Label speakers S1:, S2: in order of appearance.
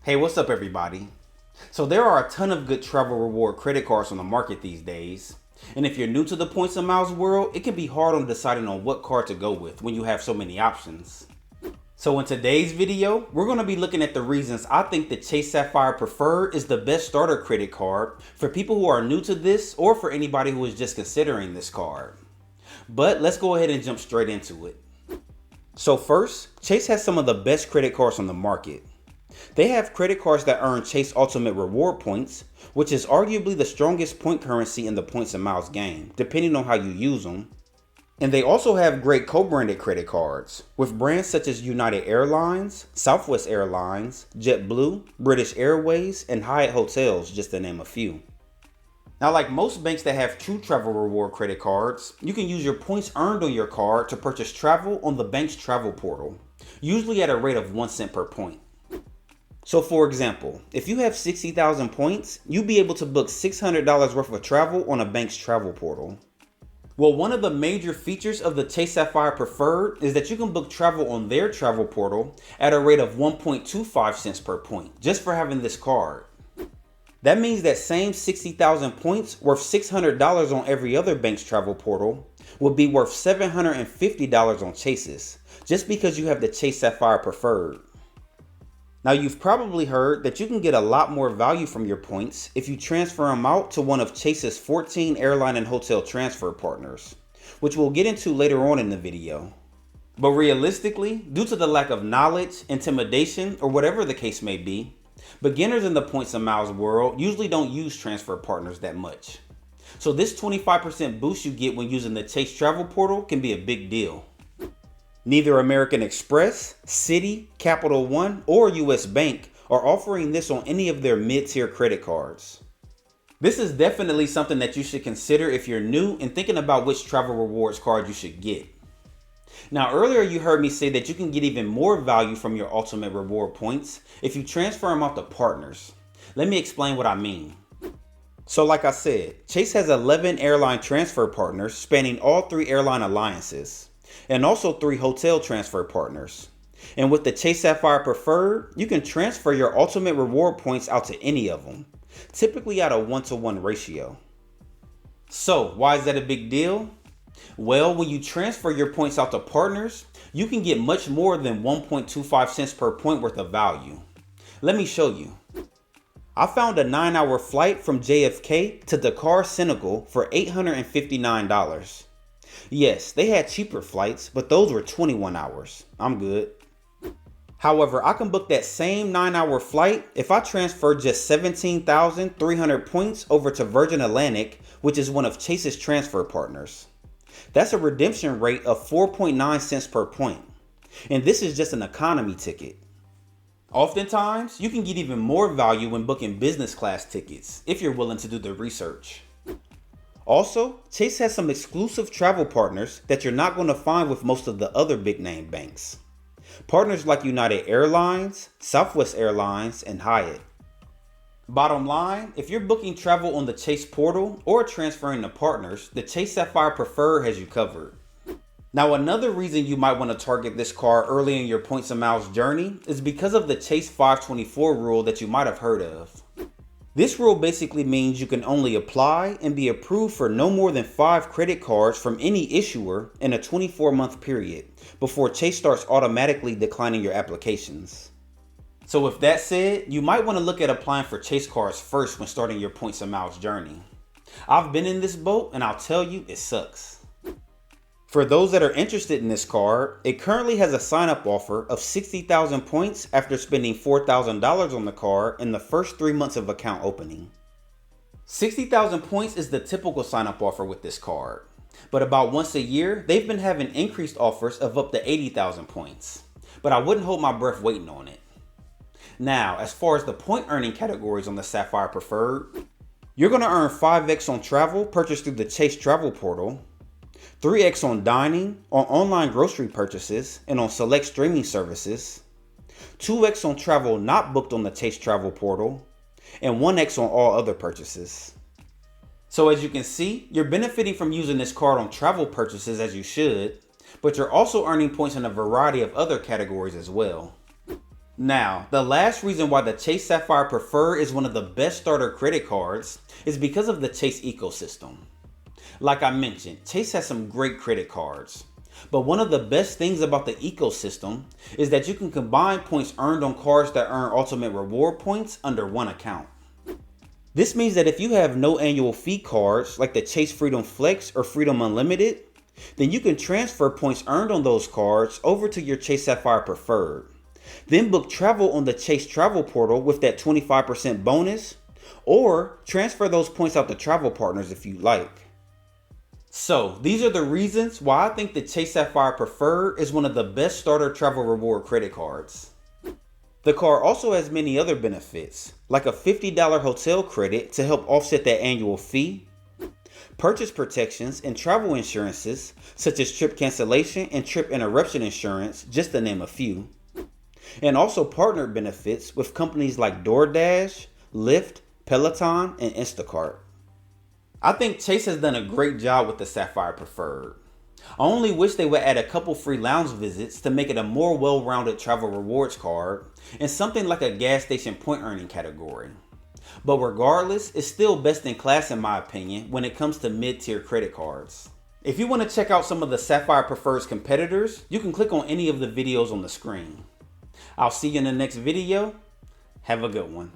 S1: Hey, what's up everybody? So there are a ton of good travel reward credit cards on the market these days. And if you're new to the points and miles world, it can be hard on deciding on what card to go with when you have so many options. So in today's video, we're going to be looking at the reasons I think the Chase Sapphire Preferred is the best starter credit card for people who are new to this or for anybody who is just considering this card. But let's go ahead and jump straight into it. So first, Chase has some of the best credit cards on the market. They have credit cards that earn Chase Ultimate Reward points, which is arguably the strongest point currency in the points and miles game, depending on how you use them. And they also have great co-branded credit cards, with brands such as United Airlines, Southwest Airlines, JetBlue, British Airways, and Hyatt Hotels, just to name a few. Now, like most banks that have true travel reward credit cards, you can use your points earned on your card to purchase travel on the bank's travel portal, usually at a rate of 1 cent per point. So for example, if you have 60,000 points, you'll be able to book $600 worth of travel on a bank's travel portal. Well, one of the major features of the Chase Sapphire Preferred is that you can book travel on their travel portal at a rate of 1.25 cents per point, just for having this card. That means that same 60,000 points worth $600 on every other bank's travel portal would be worth $750 on Chase's, just because you have the Chase Sapphire Preferred. Now, you've probably heard that you can get a lot more value from your points if you transfer them out to one of Chase's 14 airline and hotel transfer partners, which we'll get into later on in the video. But realistically, due to the lack of knowledge, intimidation, or whatever the case may be, beginners in the points and miles world usually don't use transfer partners that much. So this 25% boost you get when using the Chase travel portal can be a big deal. Neither American Express, Citi, Capital One, or US Bank are offering this on any of their mid-tier credit cards. This is definitely something that you should consider if you're new and thinking about which travel rewards card you should get. Now, earlier you heard me say that you can get even more value from your ultimate reward points if you transfer them out to partners. Let me explain what I mean. So like I said, Chase has 11 airline transfer partners spanning all 3 airline alliances, and also 3 hotel transfer partners. And with the Chase Sapphire Preferred, you can transfer your ultimate reward points out to any of them, typically at a 1-to-1 ratio. So why is that a big deal? Well, when you transfer your points out to partners, you can get much more than 1.25 cents per point worth of value. Let me show you. I found a 9-hour flight from JFK to Dakar, Senegal for $859. Yes, they had cheaper flights, but those were 21 hours. I'm good. However, I can book that same 9-hour flight if I transfer just 17,300 points over to Virgin Atlantic, which is one of Chase's transfer partners. That's a redemption rate of 4.9 cents per point. And this is just an economy ticket. Oftentimes, you can get even more value when booking business class tickets if you're willing to do the research. Also, Chase has some exclusive travel partners that you're not going to find with most of the other big name banks. Partners like United Airlines, Southwest Airlines, and Hyatt. Bottom line, if you're booking travel on the Chase portal or transferring to partners, the Chase Sapphire Preferred has you covered. Now, another reason you might want to target this card early in your points and miles journey is because of the Chase 524 rule that you might have heard of. This rule basically means you can only apply and be approved for no more than 5 credit cards from any issuer in a 24-month period before Chase starts automatically declining your applications. So with that said, you might want to look at applying for Chase cards first when starting your points and miles journey. I've been in this boat and I'll tell you, it sucks. For those that are interested in this card, it currently has a sign-up offer of 60,000 points after spending $4,000 on the card in the first 3 months of account opening. 60,000 points is the typical sign-up offer with this card, but about once a year, they've been having increased offers of up to 80,000 points, but I wouldn't hold my breath waiting on it. Now, as far as the point earning categories on the Sapphire Preferred, you're going to earn 5x on travel purchased through the Chase travel portal, 3x on dining, on online grocery purchases, and on select streaming services, 2x on travel not booked on the Chase travel portal, and 1x on all other purchases. So as you can see, you're benefiting from using this card on travel purchases as you should, but you're also earning points in a variety of other categories as well. Now, the last reason why the Chase Sapphire Preferred is one of the best starter credit cards is because of the Chase ecosystem. Like I mentioned, Chase has some great credit cards. But one of the best things about the ecosystem is that you can combine points earned on cards that earn ultimate reward points under one account. This means that if you have no annual fee cards like the Chase Freedom Flex or Freedom Unlimited, then you can transfer points earned on those cards over to your Chase Sapphire Preferred. Then book travel on the Chase Travel Portal with that 25% bonus, or transfer those points out to travel partners if you like. So, these are the reasons why I think the Chase Sapphire Preferred is one of the best starter travel reward credit cards. The card also has many other benefits, like a $50 hotel credit to help offset that annual fee, purchase protections and travel insurances such as trip cancellation and trip interruption insurance, just to name a few, and also partner benefits with companies like DoorDash, Lyft, Peloton, and Instacart. I think Chase has done a great job with the Sapphire Preferred. I only wish they would add a couple free lounge visits to make it a more well-rounded travel rewards card and something like a gas station point earning category. But regardless, it's still best in class in my opinion when it comes to mid-tier credit cards. If you want to check out some of the Sapphire Preferred's competitors, you can click on any of the videos on the screen. I'll see you in the next video. Have a good one.